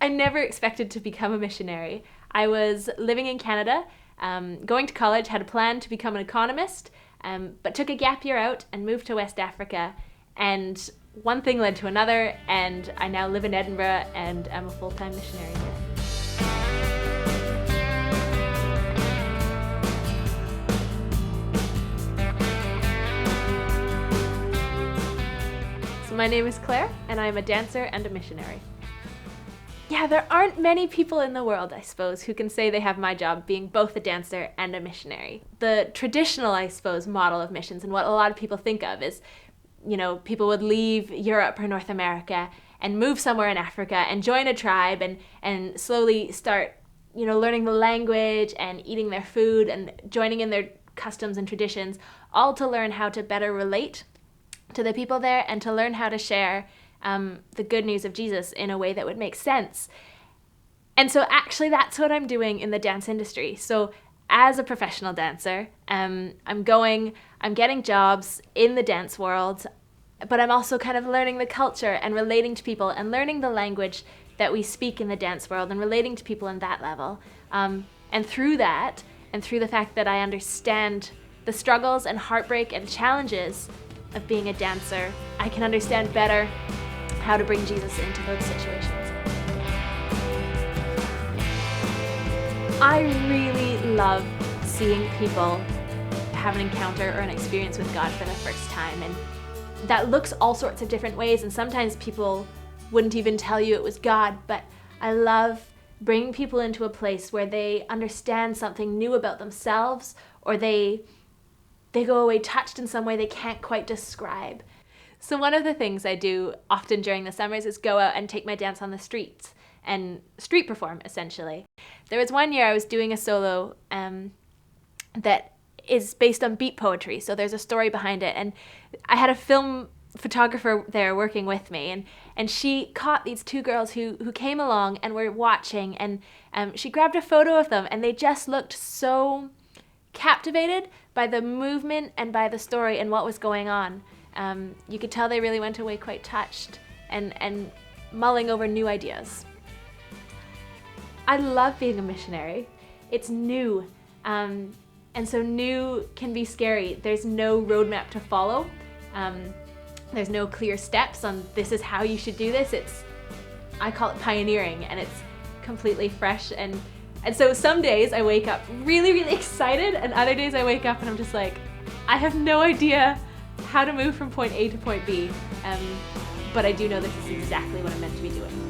I never expected to become a missionary. I was living in Canada, going to college, had a plan to become an economist, but took a gap year out and moved to West Africa. And one thing led to another, and I now live in Edinburgh and am a full-time missionary here. So my name is Claire, and I'm a dancer and a missionary. Yeah, there aren't many people in the world, I suppose, who can say they have my job being both a dancer and a missionary. The traditional, I suppose, model of missions and what a lot of people think of is, people would leave Europe or North America and move somewhere in Africa and join a tribe and slowly start, learning the language and eating their food and joining in their customs and traditions, all to learn how to better relate to the people there and to learn how to share the good news of Jesus in a way that would make sense. And so actually that's what I'm doing in the dance industry. So as a professional dancer, I'm getting jobs in the dance world, but I'm also kind of learning the culture and relating to people and learning the language that we speak in the dance world and relating to people in that level. And through that, and through the fact that I understand the struggles and heartbreak and challenges of being a dancer, I can understand better how to bring Jesus into those situations. I really love seeing people have an encounter or an experience with God for the first time, and that looks all sorts of different ways, and sometimes people wouldn't even tell you it was God, but I love bringing people into a place where they understand something new about themselves, or they go away touched in some way they can't quite describe. So one of the things I do often during the summers is go out and take my dance on the streets and street perform, essentially. There was one year I was doing a solo that is based on beat poetry, so there's a story behind it, and I had a film photographer there working with me, and she caught these two girls who came along and were watching, and she grabbed a photo of them, and they just looked so captivated by the movement and by the story and what was going on. You could tell they really went away quite touched and mulling over new ideas. I love being a missionary. It's new, and so new can be scary. There's no roadmap to follow. There's no clear steps on this is how you should do this. I call it pioneering, and it's completely fresh. And so some days I wake up really, really excited, and other days I wake up and I'm just like, I have no idea how to move from point A to point B, but I do know this is exactly what I'm meant to be doing.